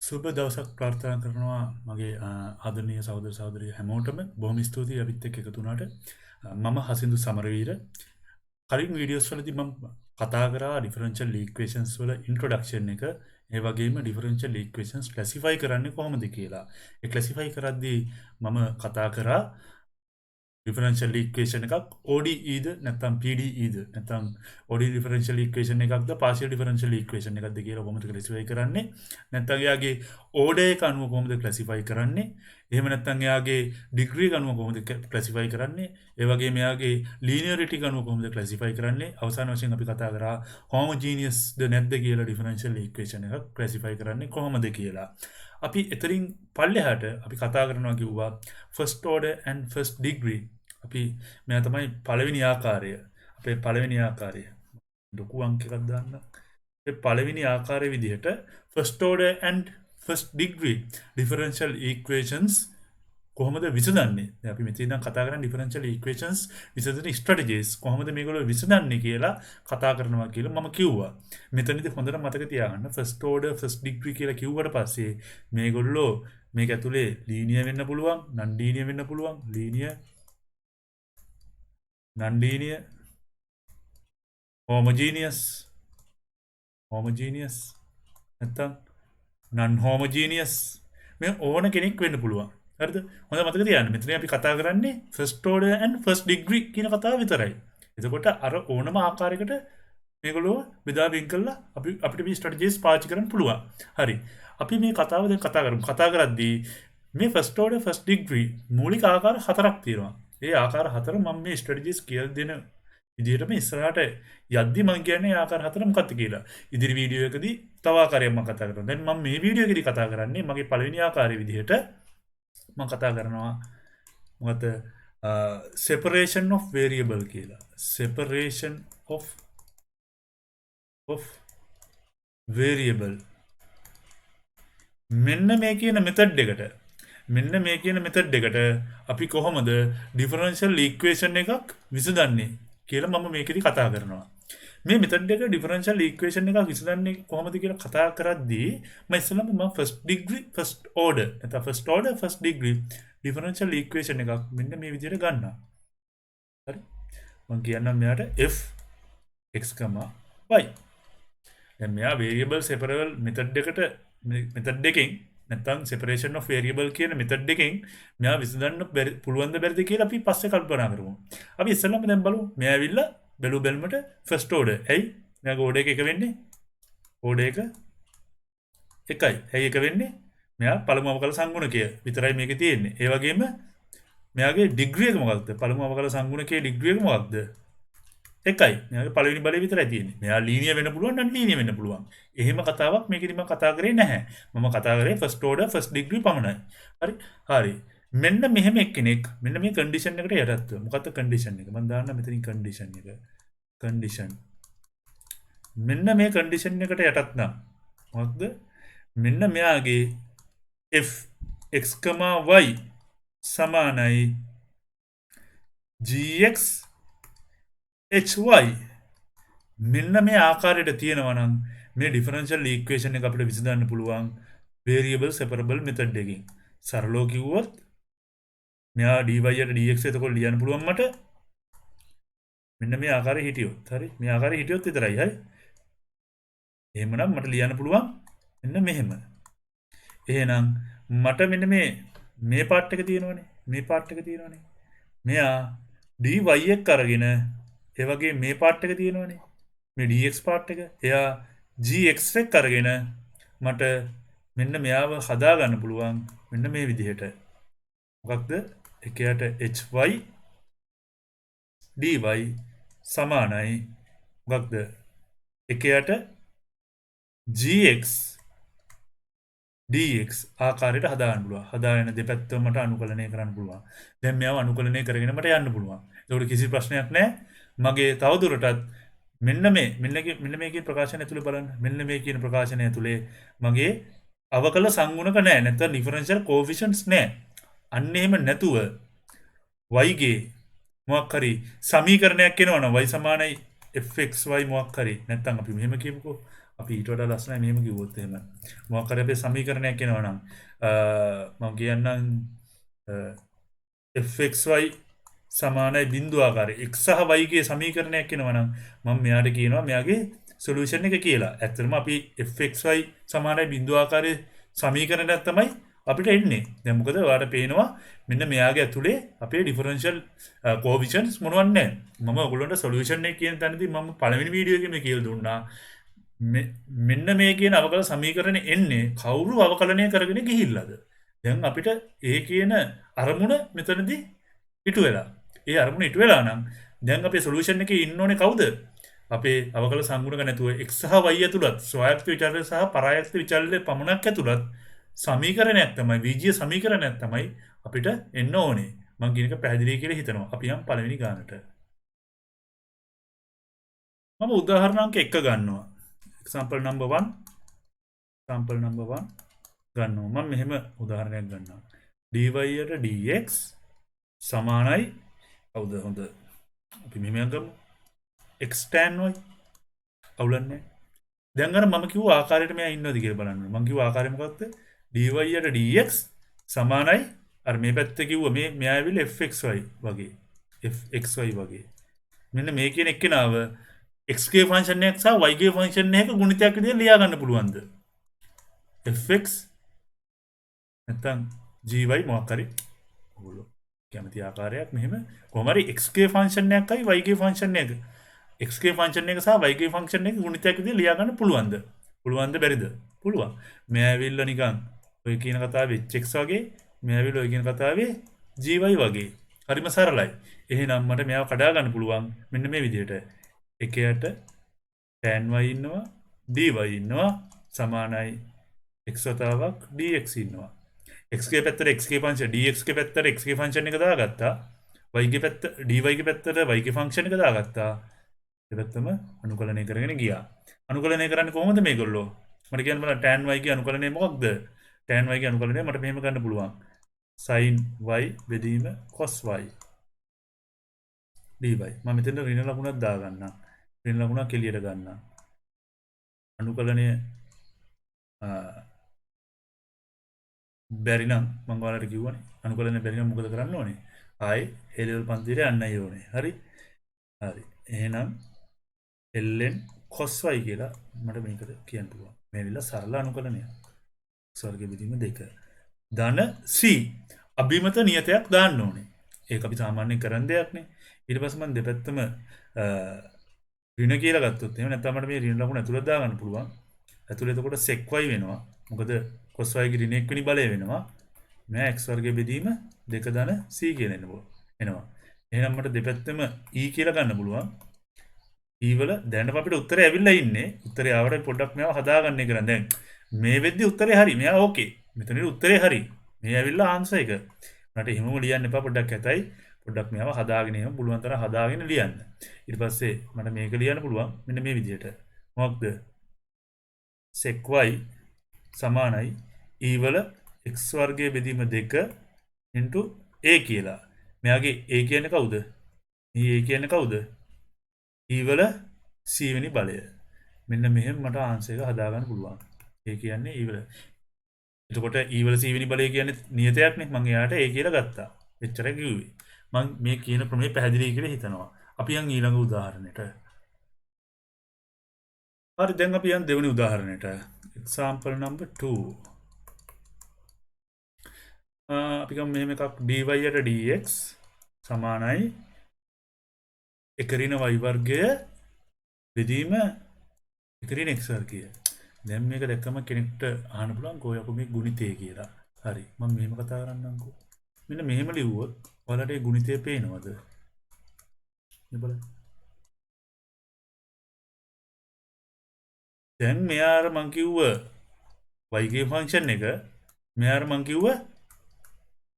සුබ දවසක් ප්‍රාර්ථනා කරනවා මගේ ආදරණීය සහෝදර සහෝදරිය හැමෝටම බොහොම ස්තුතියි අපිත් එක්ක එකතු වුණාට. මම හසින්දු සමරවීර. කලින් වීඩියෝස් වලදී මම කතා කරා ඩිෆරන්ෂල් ඉක්වේෂන්ස් වල ඉන්ට්‍රොඩක්ෂන් එක, ඒ වගේම ඩිෆරන්ෂල් ඉක්වේෂන්ස් ක්ලාසිෆයි කරන්නේ කොහොමද කියලා. ඒ ක්ලාසිෆයි කරද්දී මම කතා කරා ඩිෆරන්ෂල් ඉක්වේෂන් එකක් ODE ද නැත්නම් PDE ද නැත්නම් ODE ඩිෆරන්ෂල් ඉක්වේෂන් එකක්ද පාර්ෂියල් ඩිෆරන්ෂල් ඉක්වේෂන් එකක්ද කියලා කොහොමද ක්ලාසිෆයි කරන්නේ, නැත්නම් එයාගේ ඕඩර් එක අනුව කොහොමද ක්ලාසිෆයි කරන්නේ, එහෙම නැත්නම් එයාගේ ඩිග්‍රී එක අනුව කොහොමද ක්ලාසිෆයි කරන්නේ, ඒ වගේම එයාගේ ලීනියරිටි එක අනුව කොහොමද ක්ලාසිෆයි කරන්නේ. අවසාන වශයෙන් අපි කතා කරා හෝමෝජීනියස් ද නැද්ද කියලා ඩිෆරන්ෂල් ඉක්වේෂන් එකක් ක්ලාසිෆයි කරන්නේ කොහොමද කියලා. අපි එතරින් පල්ලෙහාට අපි කතා කරනවා කිව්වා first order and first degree. අපි මෙයා තමයි පළවෙනි ආකාරය. අපේ පළවෙනි ආකාරය ලොකු අංක එකක් දාන්න. ඒ පළවෙනි ආකාරයේ විදිහට first order and first degree differential equations කොහොමද විසඳන්නේ? දැන් අපි මෙතන ඉඳන් කතා කරන්නේ differential equations විසඳන strategies කොහොමද මේගොල්ලෝ විසඳන්නේ කියලා කතා කරනවා කියලා මම කිව්වා. මෙතනදී හොඳට මතක තියාගන්න first order first degree කියලා කිව්වට පස්සේ මේගොල්ලෝ මේක ඇතුලේ linear වෙන්න පුළුවන්, non linear වෙන්න පුළුවන්, linear non-linear, homogeneous නැත්නම් non-homogeneous මේ ඕන කෙනෙක් වෙන්න පුළුවන්. හරිද? හොඳ මතක තියාගන්න. මෙතන අපි කතා කරන්නේ first order and first degree කියන කතාව විතරයි. එතකොට අර ඕනම ආකාරයකට මේගොල්ලෝ බෙදා වෙන් කළා අපිට මේ ස්ට්‍රැටජිස් පාවිච්චි කරන්න පුළුවන්. හරි. අපි මේ කතාව දැන් කතා කරමු. කතා කරද්දී මේ first order first degree මූලික ආකාර හතරක් තියෙනවා. ඒ ආකාර හතර මම මේ ස්ට්‍රැටජිස් කියලා දෙන විදිහටම ඉස්සරහට යද්දි මම කියන්නේ ආකාර හතර මොකක්ද කියලා. ඉදිරි වීඩියෝ එකදී තව ආකාරයක් මම කතා කරනවා. දැන් මම මේ වීඩියෝ එකේදී කතා කරන්නේ මගේ පළවෙනි ආකාරයේ විදිහට මම කතා කරනවා මොකද separation of variable කියලා. separation of variable. මෙන්න මේ කියන මෙතඩ් එකට අපි කොහොමද ඩිෆරන්ෂල් ඉක්වේෂන් එකක් විසඳන්නේ කියලා මම මේකෙදි කතා කරනවා. මේ මෙතඩ් එක ඩිෆරන්ෂල් ඉක්වේෂන් එකක් විසඳන්නේ කොහොමද කියලා කතා කරද්දී මම ඉස්සෙල්ලාම first degree first order නැත්නම් first order first degree differential equation එකක් මෙන්න මේ විදිහට ගන්නවා. හරි. මම කියන්නම් මෙයාට f x, y. දැන් මෙයා variable separable method එකකින් නැත්නම් separation of variable කියන method එකෙන් මෙයා විසඳන්න පුළුවන් ද බැරිද කියලා අපි පස්සේ කල්පනා කරමු. අපි ඉස්සෙල්ලාම දැන් බලමු. මෙයා ඇවිල්ලා බැලුමට first order. ඇයි? මෙයාගේ order එක වෙන්නේ? order එක එකයි. ඇයි එක වෙන්නේ? මෙයා පළමු අවකල සංගුණකය විතරයි මේකේ තියෙන්නේ. ඒ වගේම මෙයාගේ degree එක මොකක්ද? පළමු අවකල සංගුණකයේ degree එක මොකක්ද? එකයි. මෙයාගේ පළවෙනි බලය විතරයි තියෙන්නේ. මෙයා linear වෙන්න පුළුවන්, non linear වෙන්න පුළුවන්. එහෙම කතාවක් මේකෙදි මම කතා කරේ නැහැ. මම කතා කරේ first order first degree පමණයි. හරි. මෙන්න මෙහෙම එක්කෙනෙක් මෙන්න මේ condition එකට යටත්ව. මොකක්ද condition එක? මම දාන්න මෙතනින් condition එක. condition. මෙන්න මේ condition එකට යටත් නම් මොකක්ද? මෙන්න මෙයාගේ f x, y සමානයි gx hy. මෙන්න මේ ආකාරයට තියෙනවා නම් මේ ඩිෆරන්ෂල් ඉක්වේෂන් එක අපිට විසඳන්න පුළුවන් variable separable method එකකින්. සරලව කිව්වොත් මෙයා dy යට dx එතකොට ලියන්න පුළුවන් මට මෙන්න මේ ආකාරයේ හිටියොත්. හරි. මේ ආකාරයේ හිටියොත් විතරයි. හරි. එහෙමනම් මට ලියන්න පුළුවන් මෙන්න මෙහෙම. එහෙනම් මට මෙන්න මේ පාර්ට් එක තියෙනවනේ. මෙයා dy එක අරගෙන ඒ වගේ මේ පාර්ට් එක තියෙනවනේ. මේ dx පාර්ට් එක. එයා gx එක අරගෙන මට මෙන්න මෙයාව හදා ගන්න පුළුවන් මෙන්න මේ විදිහට. මොකක්ද? එකයට hy dy සමානයි මොකක්ද? එකයට gx dx ආකාරයට හදා ගන්න පුළුවන්. හදාගෙන දෙපැත්තම මට අනුකලනය කරන්න පුළුවන්. දැන් මෙයාව අනුකලනය කරගෙන මට යන්න පුළුවන්. ඒකට කිසි ප්‍රශ්නයක් නැහැ. මගේ තවදුරටත් මෙන්න මේ කියන ප්‍රකාශනය ඇතුලේ බලන්න. මෙන්න මේ කියන ප්‍රකාශනය ඇතුලේ මගේ අවකල සංගුණක නැහැ. නැත්නම් ඩිෆරන්ෂියල් කෝඑෆිෂන්ට්ස් නැහැ. අන්න එහෙම නැතුව y ගේ මොකක් හරි සමීකරණයක් එනවනම් y සමානයි fxy මොකක් හරි නැත්නම් අපි මෙහෙම කියමුකෝ අපි ඊට වඩා ලස්සනයි මෙහෙම කිව්වොත් එහෙම. මොකක් හරි අපේ සමීකරණයක් එනවා නම් මම කියන්නම් fxy සමානයි බිඳුවාකාරය x සහ y ගේ සමීකරණයක් එනවා නම් මම මෙයාට කියනවා මෙයාගේ සොලියුෂන් එක කියලා. ඇත්තටම අපි fxy සමානයි බිඳුවාකාරයේ සමීකරණයක් තමයි අපිට එන්නේ. දැන් මොකද ඔයාලට පේනවා මෙන්න මෙයාගේ ඇතුලේ අපේ ඩිෆරන්ෂියල් කෝඑෆිෂියන්ට්ස් මොනවද නැහැ. මම ඔයගොල්ලන්ට සොලියුෂන් එක කියන තැනදී මම පළවෙනි වීඩියෝ එකේ මේ කියලා දුන්නා. මෙන්න මේ කියන අවකල සමීකරණය එන්නේ කවුරු අවකලනය කරගෙන ගිහිල්ලාද? දැන් අපිට ඒ කියන අරමුණ මෙතනදී ඉටු වෙලා. ඒ අරමුණ ඉටු වෙලා නම් දැන් අපේ සොලියුෂන් එකේ ඉන්න ඕනේ කවුද? අපේ අවකල සංගුණක නැතුව x සහ y ඇතුළත් ස්වයක්ත විචල්‍ය සහ පරායක්ත විචල්‍ය පමණක් ඇතුළත් සමීකරණයක් තමයි විජ්‍ය සමීකරණයක් තමයි අපිට එන්න ඕනේ. මම කියන එක පැහැදිලි කියලා හිතනවා. අපි යම් පළවෙනි ගානට. මම උදාහරණ අංක 1 ගන්නවා. example number 1 ගන්නවා. මම මෙහෙම උදාහරණයක් ගන්නවා. dy යට dx සමානයි කවුද හොඳ අපි මෙහෙම ගමු x tan y අවුලන්නේ දැන් අර මම කිව්ව ආකාරයට මෙයා ඉන්නවද කියලා බලන්න. මම කිව්ව ආකාරය මොකක්ද? dy යට dx සමානයි අර මේ පැත්තේ කිව්ව මෙයා ඇවිල්ලා fxy වගේ fxy වගේ. මෙන්න මේ කියන එක්කෙනාව x ගේ ෆන්ක්ෂන් එකක් සහ y ගේ ෆන්ක්ෂන් එකක ගුණිතයක් විදිහට ලියා ගන්න පුළුවන්ද? fx නැත්නම් gy මොකක් හරි ඔයගොල්ලෝ කැමති ආකාරයක් මෙහෙම කොහොම හරි x ගේ ෆන්ක්ෂන් එකයි y ගේ ෆන්ක්ෂන් එක x ගේ ෆන්ක්ෂන් එක සහ y ගේ ෆන්ක්ෂන් එක ගුණිතයක් විදිහට ලියා ගන්න පුළුවන්ද? පුළුවන්ද බැරිද? පුළුවන්. මෙයා ඇවිල්ලා නිකන් ඔය කියන කතාවේ hx වගේ මෙයා ඇවිල්ලා ඔය කියන කතාවේ gy වගේ. හරිම සරලයි. එහෙනම් මට මෙයාව කඩා ගන්න පුළුවන් මෙන්න මේ විදිහට. එකයට tan y ඉන්නවා dy ඉන්නවා සමානයි x වතාවක් dx ඉන්නවා. x ගේ පැත්තට x ගේ ෆන්ක්ෂන් dx ගේ පැත්තට x ගේ ෆන්ක්ෂන් එක දාගත්තා. y ගේ පැත්ත dy ගේ පැත්තට y ගේ ෆන්ක්ෂන් එක දාගත්තා. දෙපැත්තම අනුකලනය කරගෙන ගියා. අනුකලනය කරන්නේ කොහොමද මේගොල්ලෝ? මට කියන්න බලන්න tan y ගේ අනුකලනය මොකක්ද? tan y ගේ අනුකලනය මට මෙහෙම ගන්න පුළුවන්. sin y බෙදීම cos y dy. මම මෙතන ඍණ ලකුණක් දාගන්නම්. ඍණ ලකුණක් එළියට ගන්නම්. අනුකලනය බැරි නම් මම ඔයාලට කිව්වනේ අනුකලනය බැරි නම් මොකද කරන්න ඕනේ? ආයේ A level පන්තියට යන්නයි ඕනේ. හරි. හරි. එහෙනම් ln cos y කියලා මට මේකට කියන්න පුළුවන්. මේ විල සරල අනුකලනය. ස්වර්ග බෙදීම 2. ධන c අභිමත නියතයක් දාන්න ඕනේ. ඒක අපි සාමාන්‍යයෙන් කරන දෙයක් නේ. ඊට පස්සේ මම දෙපැත්තම ඍණ කියලා ගත්තොත් එහෙම නැත්නම් මට මේ ඍණ ලකුණ ඇතුළට දාගන්න පුළුවන්. ඇතුළේ එතකොට sec y වෙනවා. මොකද cos y ගේ ඍණ 1 වෙනි බලය වෙනවා. මේ x වර්ගය බෙදීම 2 ධන c කියලා එනවා. එහෙනම් මට දෙපැත්තම e කියලා ගන්න පුළුවන්. e වල දැනට අපිට උත්තරය ඇවිල්ලා ඉන්නේ. උත්තරය ආවට පොඩ්ඩක් මේව හදාගන්න එක කරන්. දැන් මේ වෙද්දි උත්තරේ හරි. මෙයා ඕකේ. මෙතනදී උත්තරේ හරි. මේ ඇවිල්ලා ආන්සර් එක. මට එහෙමම ලියන්න එපා පොඩ්ඩක් ඇතයි. පොඩ්ඩක් මේව හදාගෙන එහෙම පුළුවන් තරම් හදාගෙන ලියන්න. ඊට පස්සේ මට මේක ලියන්න පුළුවන් මෙන්න මේ විදිහට. මොකක්ද? sec y සමානයි e වල x වර්ගයේ බෙදීම 2 a කියලා. මෙයාගේ a කියන්නේ කවුද? මේ a කියන්නේ කවුද? e වල c වෙනි බලය. මෙන්න මෙහෙම මට ආන්සර් එක හදාගන්න පුළුවන්. a කියන්නේ e වල. එතකොට e වල c වෙනි බලය කියන්නේ නියතයක් නේ. මම එයාට a කියලා ගත්තා. එච්චරයි කිව්වේ. මම මේ කියන ප්‍රමේය පැහැදිලි කියලා හිතනවා. අපි යන් ඊළඟ උදාහරණයට. හරි දැන් අපි යන් දෙවෙනි උදාහරණයට. example number 2. අපි ගමු මෙහෙම එකක් dy යට dx සමානයි එක ඍණ y වර්ගය බෙදීම එක ඍණ x වර්ගය. දැන් මේක දැක්කම කෙනෙක්ට අහන්න පුළුවන් කොහොමද මේ ගුණිතය කියලා. හරි මම මෙහෙම කතා කරන්නම්කෝ. මෙන්න මෙහෙම ලිව්වොත් ඔයාලට ඒ ගුණිතය පේනවද? මේ බලන්න. දැන් මෙයාර මං කිව්ව y ගේ ෆන්ක්ෂන් එක මෙයාර මං කිව්ව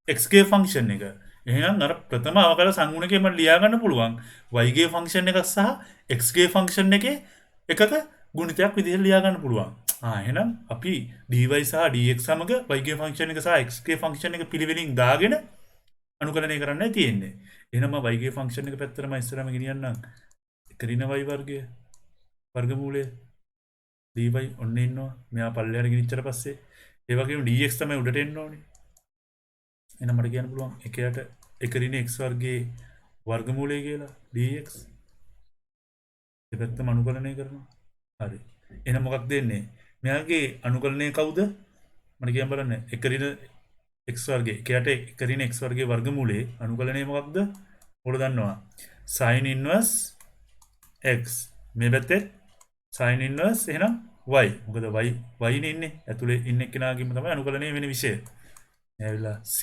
x ගේ ෆන්ක්ෂන් එක. එහෙනම් අර ප්‍රථම අවකල සංගුණකේ මම ලියා ගන්න පුළුවන් y ගේ ෆන්ක්ෂන් එකක් සහ x ගේ ෆන්ක්ෂන් එකේ එකක ගුණිතයක් විදිහට ලියා ගන්න පුළුවන්. එහෙනම් අපි dy සහ dx සමග y ගේ ෆන්ක්ෂන් එක සහ x ගේ ෆන්ක්ෂන් එක පිළිවෙලින් දාගෙන අනුකලනය කරන්නයි තියෙන්නේ. එහෙනම් මම y ගේ ෆන්ක්ෂන් එක පැත්තටම ඉස්සරහම ගෙනියන්නම්. එක ඍණ y වර්ගය වර්ගමූලය dy ඔන්න ඉන්නවා. මෙයා පල්ලෙහාට ගෙනිච්චට පස්සේ ඒ වගේම dx තමයි උඩට එන්න ඕනේ. එහෙනම් මට කියන්න පුළුවන් එකයට එක ඍණ x වර්ගයේ වර්ගමූලය කියලා dx දෙපැත්තම අනුකලනය කරනවා. හරි. එහෙනම් මොකක්ද දෙන්නේ? මෙයාගේ අනුකලනය කවුද? මට කියන්න බලන්න. එක ඍණ x වර්ගයේ එකයට එක ඍණ x වර්ගයේ වර්ගමූලයේ අනුකලනය මොකක්ද? ඔයාලා දන්නවා. sin inverse x මේ පැත්තේ sin inverse එහෙනම් y. මොකද y නේ ඉන්නේ. ඇතුලේ ඉන්න කෙනාගේම තමයි අනුකලනය වෙන විෂය. ඇවිල්ලා C.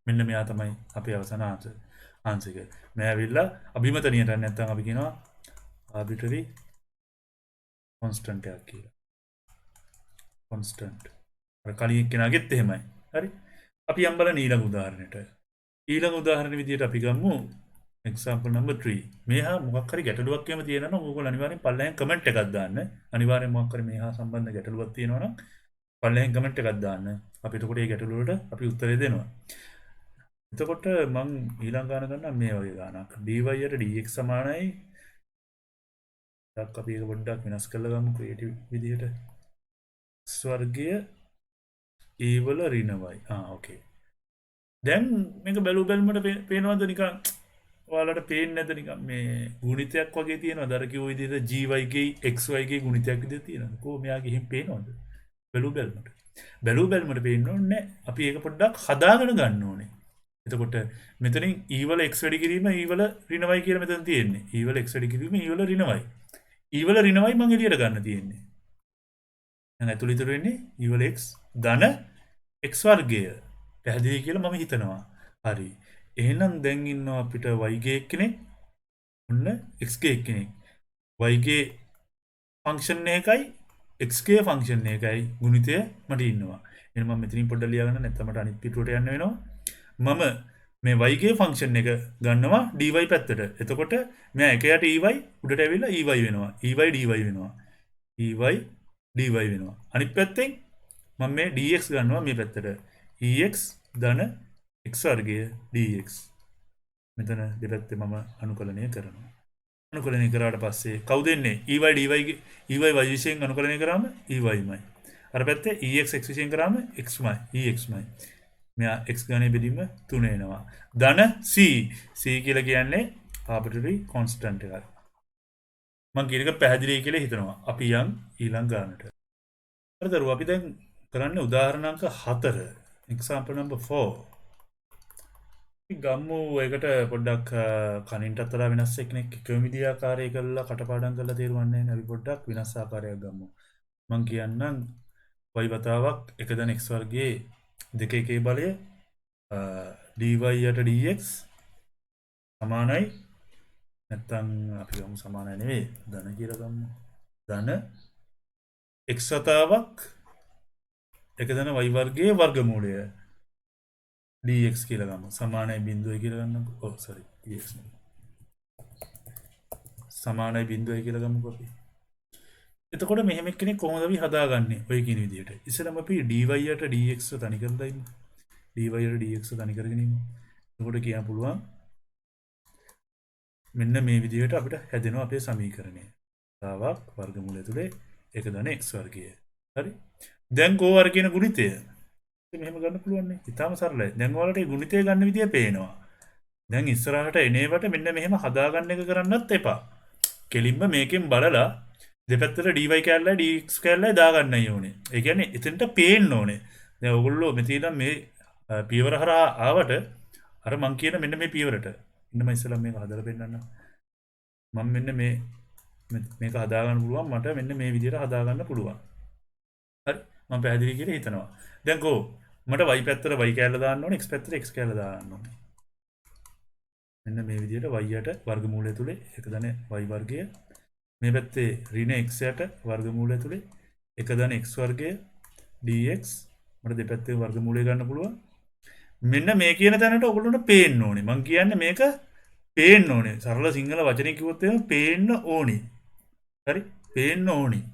මෙන්න මෙයා තමයි අපේ අවසාන ආන්සර් එක. මේ ඇවිල්ලා අභිමතනියට නැත්නම් අපි කියනවා arbitrary constant එකක් කියලා. constant. අර කලින් කෙනාගෙත් එහෙමයි. හරි. අපි යම් බලන ඊළඟ උදාහරණයට. ඊළඟ උදාහරණ විදියට අපි ගමු example number 3. මේහා මොකක් හරි ගැටලුවක් එහෙම තියෙනවා නම් ඕගොල්ලෝ අනිවාර්යෙන් පල්ලෙහෙන් කමෙන්ට් එකක් දාන්න. අනිවාර්යෙන් මොකක් හරි මේහා සම්බන්ධ ගැටලුවක් තියෙනවා නම් පල්ලෙහෙන් කමෙන්ට් එකක් දාන්න. අපි එතකොට ඒ ගැටලුව වලට අපි උත්තරේ දෙනවා. එතකොට මං ඊළඟ ගාන ගන්නවා මේ වගේ ගානක්. dy යට dx සමානයි. ඩක් අපි ඒක පොඩ්ඩක් වෙනස් කරලා ගමු ක්‍රියේටිව් විදියට. x වර්ගය a වල ඍණවයි. ඕකේ. දැන් මේක බැලුවමට පේනවද නිකන් ඔයාලට පේන්නේ නැද්ද නිකන් මේ ගුණිතයක් වගේ තියෙනවද? අර කිව්ව විදිහට gy ගේ xy ගේ ගුණිතයක් විදිහට තියෙනවද? කොහොම මෙයාගේ එහෙම පේනවද? බැලුවමට පේන්න ඕනේ නැහැ. අපි ඒක පොඩ්ඩක් හදාගෙන ගන්න ඕනේ. එතකොට මෙතනින් e වල x වැඩි කිරීම e වල ඍණවයි කියලා මෙතන තියෙන්නේ. e වල x වැඩි කිරීම e වල ඍණවයි. e වල ඍණවයි මම එළියට ගන්න තියෙන්නේ. දැන් ඇතුළේ ඉතුරු වෙන්නේ e වල x ධන x වර්ගය. පැහැදිලි කියලා මම හිතනවා. හරි. එහෙනම් දැන් ඉන්නවා අපිට y ගේ එක්කෙනෙක්. ඔන්න x ගේ එක්කෙනෙක්. y ගේ ෆන්ක්ෂන් එකයි x ගේ ෆන්ක්ෂන් එකයි ගුණිතය මට ඉන්නවා. එහෙනම් මම මෙතනින් පොඩ්ඩක් ලියා ගන්න නැත්නම් මට අනිත් පිටුවට යන්න වෙනවා. මම මේ y ගේ ෆන්ක්ෂන් එක ගන්නවා dy පැත්තට. එතකොට මෙයා එකයට ey උඩට ඇවිල්ලා ey වෙනවා. ey dy වෙනවා. ey dy වෙනවා. අනිත් පැත්තෙන් මම මේ dx ගන්නවා මේ පැත්තට. ex ධන x වර්ගය dx. මෙතන දෙපැත්තේ මම අනුකලනය කරනවා. අනුකලනය කරාට පස්සේ කවුද එන්නේ? ey dy ගේ ey y විශේෂයෙන් අනුකලනය කරාම ey අර පැත්තේ ex x විශේෂයෙන් කරාම xමයි exමයි. මෙයා x ගණනේ බෙදීම 3 එනවා. ධන c කියලා කියන්නේ arbitrary constant එකක්. මම කියන එක පැහැදිලි කියලා හිතනවා. අපි යන් ඊළඟ ගානට. හරිද? අපි දැන් කරන්නේ උදාහරණ අංක 4. example number 4. අපි ගම්මු ඒකට පොඩ්ඩක් කනින්ටත් වඩා වෙනස් එකක් එකම විදිය ආකාරය කරලා කටපාඩම් කරලා තේරුම් ගන්න. අපි පොඩ්ඩක් වෙනස් ආකාරයක් ගමු. මම කියන්නම් y වතාවක් 1 x වර්ගයේ 2 බලය dy යට dx සමානයි නැත්තම් අපි ගමු සමානයි නෙවෙයි ධන කියලා ගමු. ධන x වතාවක් 1 ධන y වර්ගයේ වර්ගමූලය dx කියලා ගමු. සමානයි බිඳුවයි කියලා ගන්නකො. dx සමානයි බිඳුවයි කියලා ගමුකෝ අපි. එතකොට මෙහෙම කෙනෙක් කොහොමද අපි හදාගන්නේ ඔය කියන විදිහට. ඉස්සෙල්ලාම අපි dy යට dx තනි කරලා ඉමු. dy යට dx තනි කරගෙන ඉමු. එතකොට කියන්න පුළුවන් මෙන්න මේ විදිහට අපිට හැදෙනවා අපේ සමීකරණය. තාවක් වර්ගමූලය තුලේ 1 ධන x වර්ගය. හරි. දැන් කෝවර කියන ගුණිතය මෙහෙම ගන්න පුළුවන් නේ. ඉතාලම සරලයි. දැන් ඔයාලට මේ ගුණිතය ගන්න විදිය පේනවා. දැන් ඉස්සරහට එනේවට මෙන්න මෙහෙම හදාගන්න එක කරන්නත් එපා. කෙලින්ම මේකෙන් බලලා දෙපැත්තට dy කැලලයි dx කැලලයි දාගන්නයි ඕනේ. ඒ කියන්නේ එතනට පේන්න ඕනේ. දැන් ඔයගොල්ලෝ මෙතන මේ පියවර හරහා ආවට අර මං කියන මෙන්න මේ පියවරට ඉන්නම ඉස්සලා මේක හදලා පෙන්නන්න. මම මෙන්න මේක හදාගන්න පුළුවන්. මට මෙන්න මේ විදිහට හදාගන්න පුළුවන්. හරි. මම පැහැදිලි කියලා හිතනවා. දැන් කෝ මට y පැත්තට y කැලල දාන්න ඕනේ, x පැත්තට x කැලල දාන්න ඕනේ. මෙන්න මේ විදිහට y යට වර්ගමූලය තුලේ 1 ධන y වර්ගය මේ පැත්තේ ඍණ x යට වර්ගමූලය තුලේ 1 ධන x වර්ගය dx මට දෙපැත්තේ වර්ගමූලය ගන්න පුළුවන්. මෙන්න මේ කියන තැනට ඔයගොල්ලන්ට පේන්න ඕනේ. මම කියන්නේ මේක පේන්න ඕනේ. සරල සිංහල වචනේ කිව්වොත් එහෙම පේන්න ඕනේ. හරි? පේන්න ඕනේ.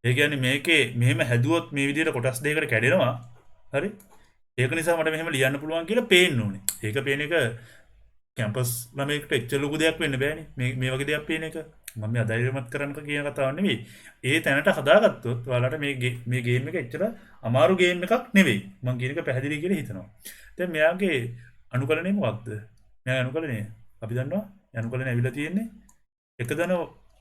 ඒ කියන්නේ මේකේ මෙහෙම හැදුවොත් මේ විදිහට කොටස් දෙකකට කැඩෙනවා. හරි? ඒක නිසා මට මෙහෙම ලියන්න පුළුවන් කියලා පේන්න ඕනේ. ඒක පේන එක කැම්පස් ළමයෙක්ට එච්චර ලොකු දෙයක් වෙන්න බෑනේ. මේ වගේ දෙයක් පේන එක. මම අධෛර්යමත් කරන්න කියන කතාවක් නෙවෙයි. ඒ තැනට හදාගත්තොත් ඔයාලට මේ ගේම් එක එච්චර අමාරු ගේම් එකක් නෙවෙයි. මම කියන එක පැහැදිලි කියලා හිතනවා. දැන් මෙයාගේ අනුකලනය මොකක්ද? මෙයා අනුකලනය අපි දන්නවා. අනුකලනය ඇවිල්ලා තියෙන්නේ එක ධන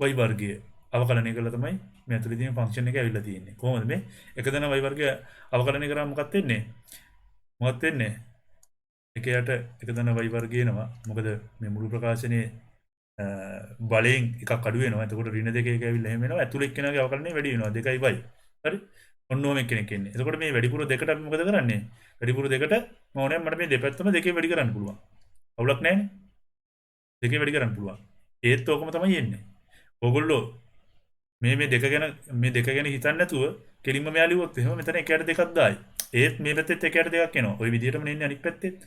y වර්ගය අවකලනය කළා තමයි මේ ඇතුලේ තියෙන ෆන්ක්ෂන් එක ඇවිල්ලා තියෙන්නේ. කොහොමද මේ එක ධන y වර්ගය අවකලනය කරාම මොකක්ද වෙන්නේ? මොකක්ද වෙන්නේ? එකයට එක ධන y වර්ගය එනවා. මොකද මේ මුළු ප්‍රකාශනයේ බලයෙන් එකක් අඩු වෙනවා. එතකොට ඍණ දෙක එක ඇවිල්ලා එහෙම වෙනවා. ඇතුළේ එක්කෙනාගේ අවකලනය වැඩි වෙනවා. 2y. හරි? ඔන්න ඔහම එක්කෙනෙක් එන්නේ. එතකොට මේ වැඩිපුර දෙකට අපි මොකද කරන්නේ? වැඩිපුර දෙකට මොනේ මට මේ දෙපැත්තම දෙකේ වැඩි කරන්න පුළුවන්. අවුලක් නැහැනේ. දෙකේ වැඩි කරන්න පුළුවන්. ඒත් ඕකම තමයි එන්නේ. ඕගොල්ලෝ මේ දෙක ගැන හිතන්නේ නැතුව කෙලින්ම මෙයා ලිව්වොත් එහෙම මෙතන එකයට දෙකක් දායි. ඒත් මේ පැත්තෙත් එකයට දෙකක් එනවා. ওই විදිහටම නෙන්නේ අනිත් පැත්තෙත්.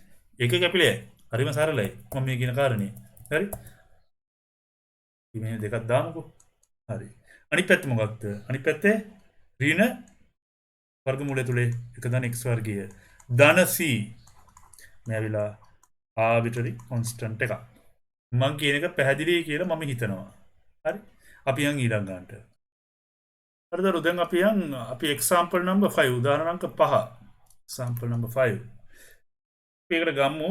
ඒක කැපිලයි. හරිම සරලයි. මම මේ කියන කාරණේ. හරි? මේ දෙකක් දාමුකෝ. හරි. අනිත් පැත්ත මොකක්ද? අනිත් පැත්තේ ඍණ වර්ගමූලය තුලේ 1 ධන x වර්ගය ධන c මේ ඇවිලා ආර්බිටරි කොන්ස්ටන්ට් එකක්. මම කියන එක පැහැදිලි කියලා මම හිතනවා. හරි? අපි යන් ඊළඟ ගන්නට. හරිද? දැන් අපි example number 5 උදාහරණ අංක 5. example number 5. මේකට ගමු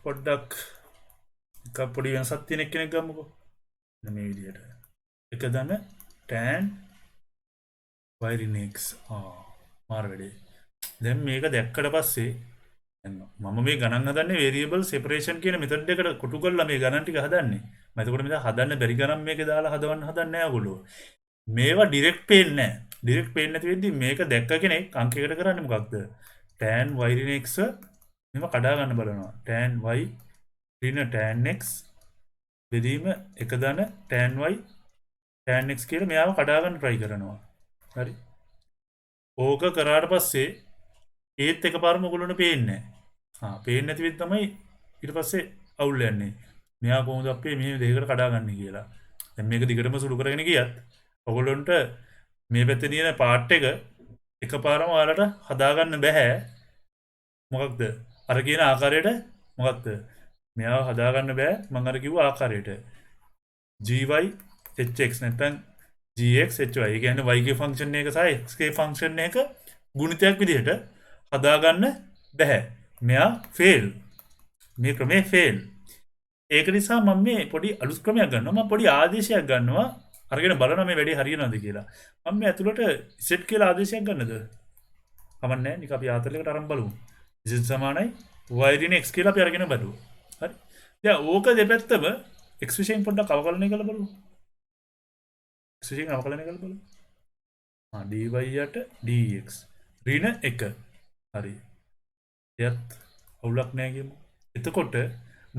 පොඩ්ඩක් එක පොඩි වෙනසක් තියෙන කෙනෙක් ගමුකෝ. මේ විදිහට. එක ධන tan y rin x. මාර වැඩේ. දැන් මේක දැක්කට පස්සේ මම මේ ගණන් හදන්නේ variable separation කියන මෙතඩ් එකට කොටු කරලා මේ ගණන් ටික හදන්නේ. මම එතකොට මෙතන හදන්න බැරි ගණන් මේකේ දාලා හදවන්න හදන්නේ නැහැ ඔයගොල්ලෝ. මේවා ඩිරෙක්ට් පේන්නේ නැහැ. ඩිරෙක්ට් පේන්නේ නැති වෙද්දි මේක දැක්ක කෙනෙක් අංකයකට කරන්නේ මොකක්ද? tan y rin x මෙව කඩා ගන්න බලනවා. tan y rin tan x බෙදීම එක ධන tan y tan x කියලා මෙයාව කඩා ගන්න try කරනවා. හරි. ඕක කරාට පස්සේ ඒත් එකපාරම ඔයගොල්ලන්ට පේන්නේ නැහැ. පේන්නේ නැති වෙද්දි තමයි ඊට පස්සේ අවුල් යන්නේ. මෙයා කොහොමද අපේ මේ දෙකකට කඩාගන්නේ කියලා. දැන් මේක දිගටම සුළු කරගෙන ගියත් ඔයගොල්ලන්ට මේ පැත්තේ තියෙන පාර්ට් එක එකපාරම ඔයාලට හදාගන්න බෑ. මොකක්ද? අර කියන ආකාරයට මොකක්ද? මෙයාව හදාගන්න බෑ මම අර කිව්ව ආකාරයට. gy hx නැත්නම් gx hy. ඒ කියන්නේ y ගේ ෆන්ක්ෂන් එක සහ x ගේ ෆන්ක්ෂන් එක ගුණිතයක් විදිහට හදාගන්න බැහැ. මෙයා ෆේල්. මේ ක්‍රමේ ෆේල්. ඒක නිසා මම මේ පොඩි අලුත් ක්‍රමයක් ගන්නවා. මම පොඩි ආදේශයක් ගන්නවා. අරගෙන බලනවා මේ වැඩේ හරියනවද කියලා. මම මේ ඇතුළට set කියලා ආදේශයක් ගන්නද? කමන්නේ නික අපි ආතලයකට අරන් බලමු. z සමානයි y rin x කියලා අපි අරගෙන බලමු. හරි. දැන් ඕක දෙපැත්තම x විශේෂයෙන් පොඩ්ඩක් අවකලනය කරලා බලමු. x විශේෂයෙන් අවකලනය කරලා බලමු. dy යට dx ඍණ 1. හරි. එයත් අවුලක් නැහැ කියමු. එතකොට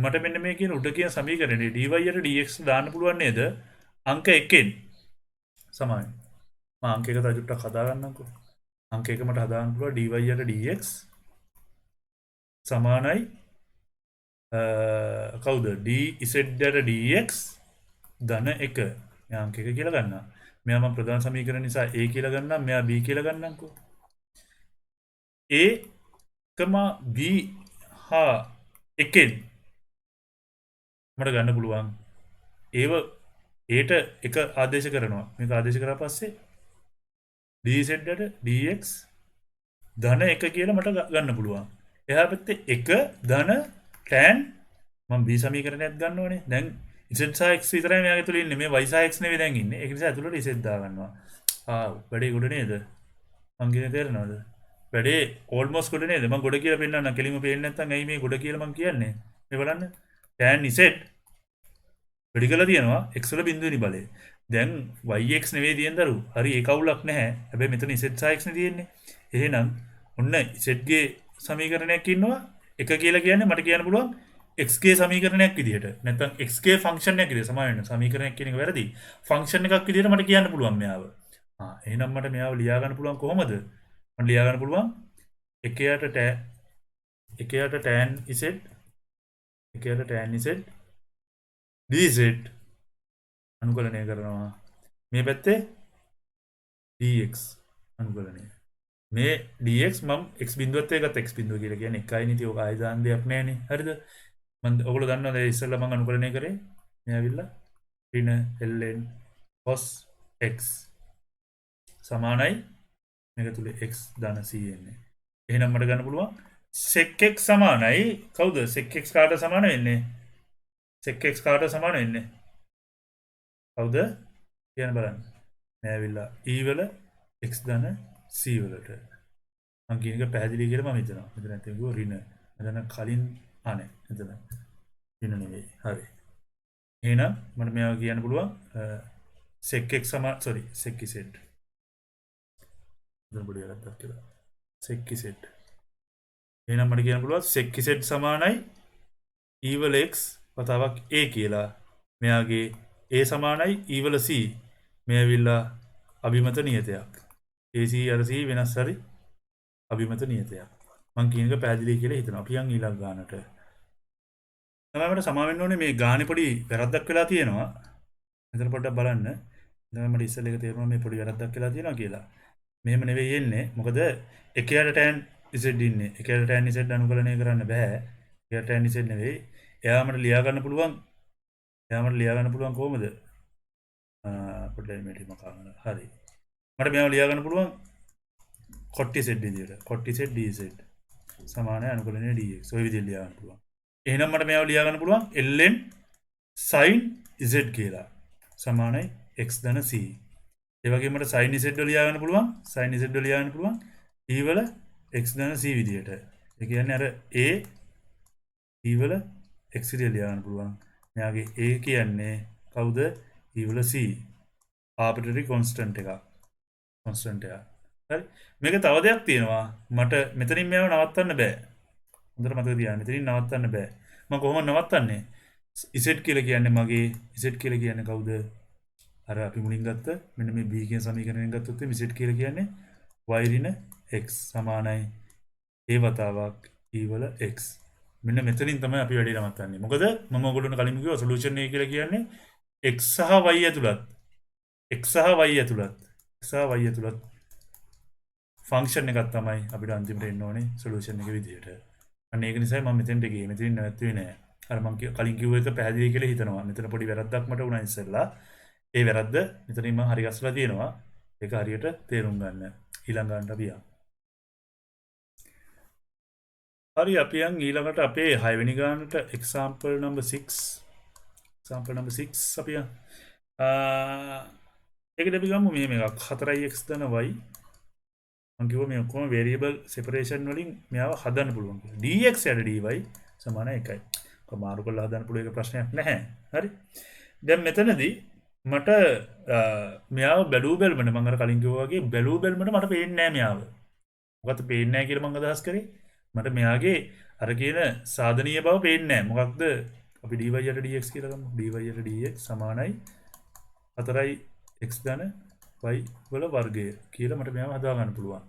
මට මෙන්න මේ කියන උඩ කියන සමීකරණේ dy යට dx දාන්න පුළුවන් නේද? අංක 1ෙන් සමානයි. මම අංක 1 තව චුට්ටක් හදා ගන්නම්කෝ. අංක 1 මට හදාගන්න පුළුවන් dy යට dx සමානයි කවුද? dz යට dx ධන 1. මෙයා අංක 1 කියලා ගන්නවා. මෙයා මම ප්‍රධාන සමීකරණ නිසා a කියලා ගන්නම්. මෙයා b කියලා ගන්නම්කෝ. a, b හා එකෙන් මට ගන්න පුළුවන් ඒව ඒට එක ආදේශ කරනවා. මේක ආදේශ කරා පස්සේ dz යට dx ධන 1 කියලා මට ගන්න පුළුවන්. එහා පැත්තේ 1 ධන tan මම b සමීකරණයක් ගන්න ඕනේ. දැන් z සහ x විතරයි මෙයාගේ තුල ඉන්නේ. මේ y සහ x නෙවෙයි දැන් ඉන්නේ. ඒක නිසා ඇතුළට z දා ගන්නවා. වැඩේ ගොඩ නේද? මං කියන්නේ තේරෙනවද? වැඩේ ඕල්මෝස්ට් ගොඩ නේද? මම ගොඩ කියලා පෙන්නන්න කෙලින්ම පේන්නේ නැත්නම් ඇයි මේ ගොඩ කියලා මං කියන්නේ? මේ බලන්න. tan z වැඩි කරලා තියෙනවා x වල බිඳුවෙනි බලය. දැන් yx නෙවෙයි තියෙන දරු. හරි ඒක අවුලක් නැහැ. හැබැයි මෙතන z සහ x නේ තියෙන්නේ. එහෙනම් ඔන්න z ගේ සමීකරණයක් ඉන්නවා. එක කියලා කියන්නේ මට කියන්න පුළුවන් x ගේ සමීකරණයක් විදිහට. නැත්නම් x ගේ ෆන්ක්ෂන් එකක් විදිහට සමාන වෙන සමීකරණයක් කියන එක වැරදි. ෆන්ක්ෂන් එකක් විදිහට මට කියන්න පුළුවන් මෙයාව. එහෙනම් මට මෙයාව ලියා ගන්න පුළුවන් කොහොමද? මට ලියා ගන්න පුළුවන් එකයට tan z dz අනුකලනය කරනවා. මේ පැත්තේ dx අනුකලනය. මේ dx මම x බිඳුවත් එක්කත් x බිඳුව කියලා කියන්නේ එකයි නේ. ඒක ආයෙ දාන්න දෙයක් නැහැ නේ. හරිද? මම ඔයගොල්ලෝ දන්නවද ඉස්සෙල්ලා මම අනුකලනය කරේ? මේ ඇවිල්ලා ඍණ ln cos x සමානයි මේක තුල x ධන c එන්නේ. එහෙනම් මට ගන්න පුළුවන් sec x සමානයි කවුද sec x කාට සමාන වෙන්නේ? sec x කාට සමාන වෙන්නේ? කවුද? කියන්න බලන්න. මේ ඇවිල්ලා e වල x ධන c වලට. මම කියන එක පැහැදිලි කියලා මම හිතනවා. මෙතන නැත්නම් කිව්ව ඍණ. මෙතන කලින් ආනේ. මෙතන ඍණ නෙවෙයි. හරි. එහෙනම් මට මේවා කියන්න පුළුවන් sec x සමාන sec z. මෙතන පොඩි එකක් දැක්කලා. sec z. එහෙනම් මට කියන්න පුළුවන් sec z සමානයි e වල x වතාවක් a කියලා. මෙයාගේ a සමානයි e වල c. මේ ඇවිල්ලා අභිමත නියතයක්. ac අර c වෙනස් හරි අභිමත නියතයක්. මම කියන එක පැහැදිලි කියලා හිතනවා. අපි යන් ඊළඟ ගානට. තමයි මට සමා වෙන්න ඕනේ මේ ගානේ පොඩි වැරද්දක් වෙලා තියෙනවා. මෙතන පොඩ්ඩක් බලන්න. දැන් මට ඉස්සෙල් එක තේරුණා මේ පොඩි වැරද්දක් වෙලා තියෙනවා කියලා. මෙහෙම නෙවෙයි එන්නේ. මොකද එකයට tan z ඉන්නේ. එකයට tan z අනුකලනය කරන්න බෑ. එකයට tan z නෙවෙයි. එයා මට ලියා ගන්න පුළුවන්. කොහොමද? පොඩ්ඩක් මේක මකාගන්න. හරි. මට මේව ලියා ගන්න පුළුවන් cot z විදියට. cot z dz සමානයි අනුකලනය dx. ඔය විදිහට ලියා ගන්න පුළුවන්. එහෙනම් මට මේව ලියා ගන්න පුළුවන් ln sin z කියලා. සමානයි x ධන c. ඒ වගේම මට sin z ලියා ගන්න පුළුවන්. sin z ලියා ගන්න පුළුවන් e වල x ධන c විදියට. ඒ කියන්නේ අර a e වල x විදියට ලියා ගන්න පුළුවන්. මෙයාගේ a කියන්නේ කවුද? e වල c. arbitrary constant එකක්. හරි. මේක තව දෙයක් තියෙනවා. මට මෙතනින් මේව නවත්තන්න බෑ. හොඳට මතක තියාගන්න. මෙතනින් නවත්තන්න බෑ. මම කොහොමද නවත්තන්නේ? z කියලා කියන්නේ මගේ z කියලා කියන්නේ කවුද? අර අපි මුලින් ගත්ත මෙන්න මේ b කියන සමීකරණයෙන් ගත්තොත් මේ z කියලා කියන්නේ y ඍණ x සමානයි a වතාවක් e වල x. මෙන්න මෙතනින් තමයි අපි වැඩි නවත්තන්නේ. මොකද මම ඔයගොල්ලන්ට කලින් කිව්වා සොලියුෂන් එක කියලා කියන්නේ x සහ y ඇතුළත් ෆන්ක්ෂන් එකක් තමයි අපිට අන්තිමට එන්න ඕනේ සොලියුෂන් එක විදියට. අන්න ඒක නිසා මම මෙතෙන්ට ගියේ. මෙතනින් නැවතුනේ නෑ. අර මම කලින් කිව්ව එක පැහැදිලි කියලා හිතනවා. මෙතන පොඩි වැරද්දක් මට වුණා ඉස්සෙල්ලා. ඒ වැරද්ද මෙතනින් මම හරි ගස්සලා තියෙනවා. ඒක හරියට තේරුම් ගන්න. ඊළඟ ගන්නට අපි යමු. හරි අපි යන් ඊළඟට අපේ 6 වෙනි ගානට example number 6 අපි යන්. ඒකද අපි ගමු මෙහෙම එකක් 4x ධන y මම කිව්වා මේ ඔක්කොම variable separation වලින් මෙයාව හදන්න පුළුවන් කියලා. dx යට dy සමාන 1යි. කොමාරු කරලා හදන්න පුළුවන් එක ප්‍රශ්නයක් නැහැ. හරි. දැන් මෙතනදී මට මෙයාව බැලූ බැලමට මම අර කලින් කිව්වා වගේ බැලූ බැලමට මට පේන්නේ නැහැ මෙයාව. මොකද පේන්නේ නැහැ කියලා මම අදහස් කරේ. මට මෙයාගේ අර කියන සාධනීය බව පේන්නේ නැහැ. මොකක්ද? අපි dy යට dx කියලා ගමු. dy යට dx සමානයි 4x ධන y වල වර්ගය කියලා මට මෙයාව හදා ගන්න පුළුවන්.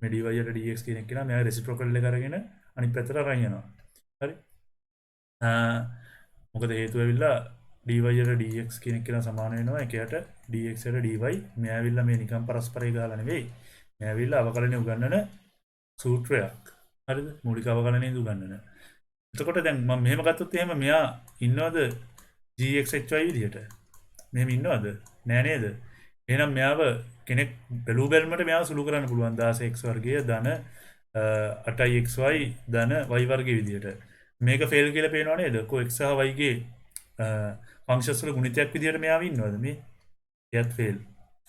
මේ dy යට dx කියන එක නම් මෙයා රෙසිප්‍රොකල් එක අරගෙන අනිත් පැත්තට අරන් යනවා. හරි. මොකද හේතුව ඇවිල්ලා dy යට dx කියන එක සමාන වෙනවා එකයට dx යට dy. මෙයා ඇවිල්ලා මේ නිකන් පරස්පරය ගාලා නෙවෙයි. මෙයා ඇවිල්ලා අවකලනය උගන්වන සූත්‍රයක්. හරිද? මූලික අවකලනය උගන්වන. එතකොට දැන් මම මෙහෙම ගත්තොත් එහෙම මෙයා ඉන්නවද gxhy විදිහට? මෙහෙම ඉන්නවද? නෑ නේද? එහෙනම් මෙයාව කෙනෙක් බැලූ බැලමට මෙයාව සුළු කරන්න පුළුවන් 16x වර්ගය ධන 8xy ධන y වර්ගය විදිහට. මේක ෆේල් කියලා පේනව නේද? කො x සහ y ගේ ෆන්ක්ෂන්ස් වල ගුණිතයක් විදිහට මෙයාව ඉන්නවද මේ? එයත් ෆේල්.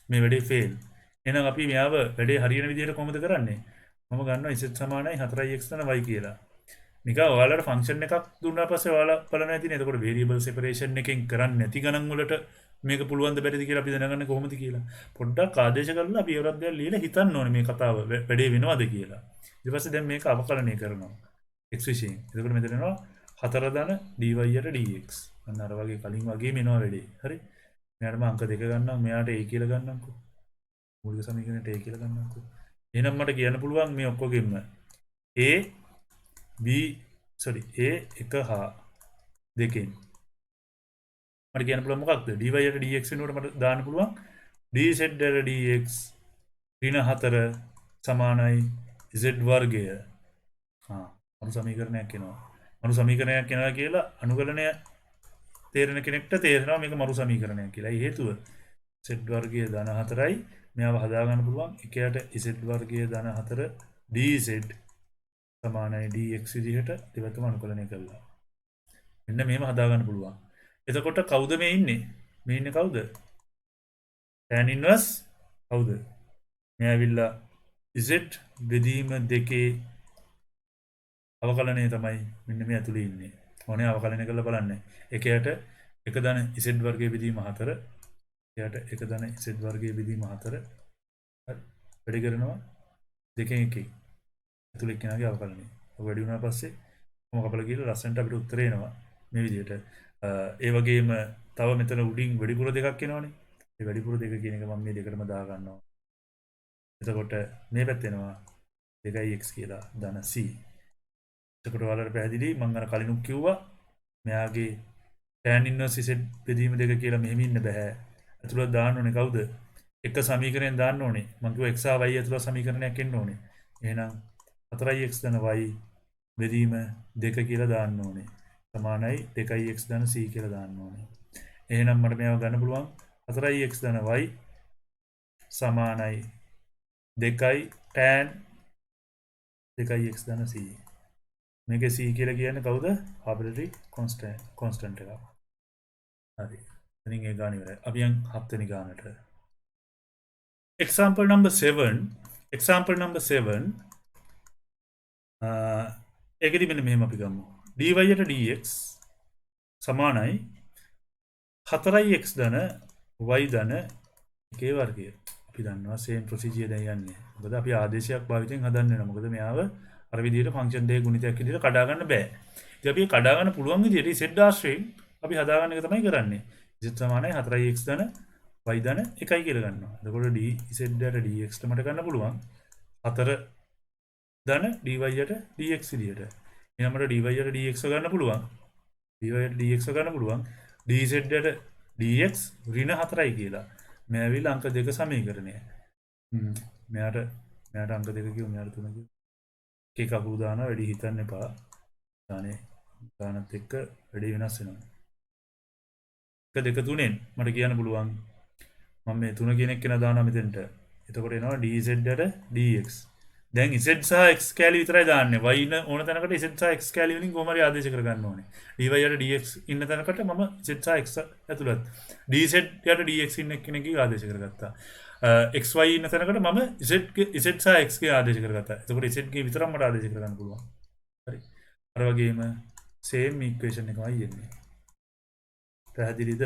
මේ වැඩේ ෆේල්. එහෙනම් අපි මෙයාව වැඩේ හරියන විදිහට කොහොමද කරන්නේ? මම ගන්නවා z සමානයි 4x ධන y කියලා. නිකන් ඔයාලට ෆන්ක්ෂන් එකක් දුන්නා පස්සේ ඔයාලා බලන්න ඇතිනේ. එතකොට variable separation එකෙන් කරන්නේ නැති ගණන් වලට මේක පුළුවන් ද බැරිද කියලා අපි දැනගන්නේ කොහොමද කියලා. පොඩ්ඩක් ආදේශ කරලා අපි ඒවත් දැන් ලියලා හිතන්න ඕනේ මේ කතාව වැඩේ වෙනවද කියලා. ඊට පස්සේ දැන් මේක අවකලනය කරනවා. x විශේෂයෙන්. එතකොට මෙතන එනවා 4 ධන dy යට dx. අන්න අර වගේ කලින් වගේම එනවා වැඩේ. හරි. මෙයාට මම අංක 2 ගන්නම්. මෙයාට a කියලා ගන්නම්කෝ. මූලික සමීකරණයට a කියලා ගන්නම්කෝ. එහෙනම් මට කියන්න පුළුවන් මේ ඔක්කොගෙම a එක හා දෙකෙන් මට කියන්න පුළුවන් මොකක්ද? dy යට dx වෙනකොට මට දාන්න පුළුවන් dz යට dx ඍණ 4 සමානයි z වර්ගය. අනු සමීකරණයක් එනවා. අනු සමීකරණයක් එනවා කියලා අනුකලනය තේරෙන කෙනෙක්ට තේරෙනවා මේක මරු සමීකරණයක් කියලා. ඒ හේතුව z වර්ගය ධන 4යි මෙයාව හදා ගන්න පුළුවන්. එකයට z වර්ගය ධන 4 dz සමානයි dx විදිහට දෙවතම අනුකලනය කළා. මෙන්න මේව හදා ගන්න පුළුවන්. එතකොට කවුද මේ ඉන්නේ? මේ ඉන්නේ කවුද? tan inverse කවුද? මේ ඇවිල්ලා z බෙදීම දෙකේ අවකලනය තමයි මෙන්න මේ ඇතුලේ ඉන්නේ. ඕනේ අවකලනය කරලා බලන්න. එකයට එක ධන z වර්ගයේ බෙදීම 4 එයාට එක ධන z වර්ගයේ බෙදීම 4 වැඩි කරනවා දෙකෙන් එකේ ඇතුලේ කෙනාගේ අවකලනය. ඔක වැඩි වුණාට පස්සේ කොහොම කපලා ගිහලා ලස්සනට අපිට උත්තරේ එනවා මේ විදිහට. ඒ වගේම තව මෙතන උඩින් වැඩිපුර දෙකක් එනවනේ. ඒ වැඩිපුර දෙක කියන එක මම මේ දෙකටම දා ගන්නවා. එතකොට මේ පැත්ත එනවා 2x කියලා ධන c. එතකොට ඔයාලට පැහැදිලි මම අර කලිනුත් කිව්වා මෙයාගේ tan inverse z බෙදීම දෙක කියලා මෙහෙම ඉන්න බෑ. ඇතුළට දාන්න ඕනේ කවුද? එක සමීකරණයෙන් දාන්න ඕනේ. මම කිව්වා x y ඇතුළට සමීකරණයක් එන්න ඕනේ. එහෙනම් 4x ධන y බෙදීම දෙක කියලා දාන්න ඕනේ. සමානයි 2x ධන c කියලා දාන්න ඕනේ. එහෙනම් මට මේව ගන්න පුළුවන් 4x ධන y සමානයි 2 tan 2x ධන c. මේක c කියලා කියන්නේ කවුද? ආබිටරි කොන්ස්ටන්ට් එක. හරි. එතනින් ඒ ගාන ඉවරයි. අපි යන් 7 වෙනි ගානට. Example number 7. Example number 7. ඒකෙදි මෙන්න මෙහෙම අපි ගමු. dy යට dx සමානයි 4x ධන y ධන එකේ වර්ගය. අපි දන්නවා same procedure දැන් යන්නේ. මොකද අපි ආදේශයක් භාවිතයෙන් හදන්න වෙනවා. මොකද මෙයාව අර විදිහට ෆන්ක්ෂන් දෙකේ ගුණිතයක් විදිහට කඩා ගන්න බෑ. ඉතින් අපි කඩා ගන්න පුළුවන් විදිහට z ආශ්‍රයෙන් අපි හදා ගන්න එක තමයි කරන්නේ. z සමානයි 4x ධන y ධන 1යි කියලා ගන්නවා. එතකොට dz යට dx මට ගන්න පුළුවන් 4 ධන dy යට dx විදිහට. එහෙනම් මට dy යට dx ගන්න පුළුවන්. dy යට dx ගන්න පුළුවන්. dz යට dx ඍණ 4යි කියලා. මේ ඇවිල්ලා අංක 2 සමීකරණය. මෙයාට අංක 2 කිව්ව මෙයාට 3 කිව්ව. එකක අකුරු දානවා වැඩි හිතන්න එපා. ගානත් එක්ක වැඩි වෙනස් වෙනවා. 1 2 3ෙන් මට කියන්න පුළුවන් මම මේ 3 කියන එක දානවා මෙතෙන්ට. එතකොට එනවා dz යට dx. දැන් z සහ x කැලි විතරයි දාන්නේ. y ඉන්න ඕන තැනකට z සහ x කැලි වලින් කොහොම හරි ආදේශ කරගන්න ඕනේ. dy යට dx ඉන්න තැනකට මම z සහ x ඇතුළත් dz යට dx ඉන්න කෙනෙක්ගේ ආදේශ කරගත්තා. xy ඉන්න තැනකට මම z සහ x ගේ ආදේශ කරගත්තා. එතකොට z ගේ විතරක් මට ආදේශ කරගන්න පුළුවන්. හරි. අර වගේම same equation එකමයි එන්නේ. පැහැදිලිද?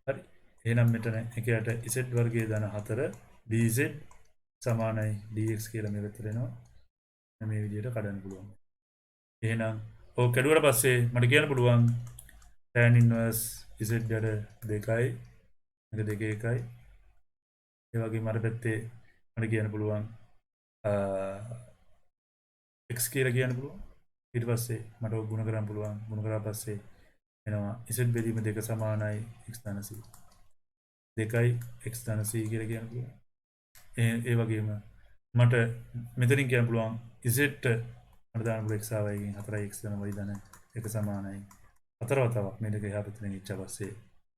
හරි. එහෙනම් මෙතන එකයට z වර්ගයේ ධන 4 dz සමානයි dx කියලා මේ පැත්තට එනවා. මේ විදිහට කඩන්න පුළුවන්. එහෙනම් ඔය කැඩුවට පස්සේ මට කියන්න පුළුවන් tan inverse z යට 2යි මේක 2 1යි. ඒ වගේම අර පැත්තේ මට කියන්න පුළුවන් x කියලා කියන්න පුළුවන්. ඊට පස්සේ මට ඔය ගුණ කරන්න පුළුවන්. ගුණ කරලා පස්සේ එනවා z බෙදීම 2 සමානයි x ධන c. 2යි x ධන c කියලා කියන්න පුළුවන්. ඒ වගේම මට මෙතනින් කියන්න පුළුවන් z මට දාන්න පුළුවන් x y ගෙන් 4x ධන y ධන 1 සමානයි 4 වතාවක් මේ දෙක එහා පැත්තෙන් ඉච්ච පස්සේ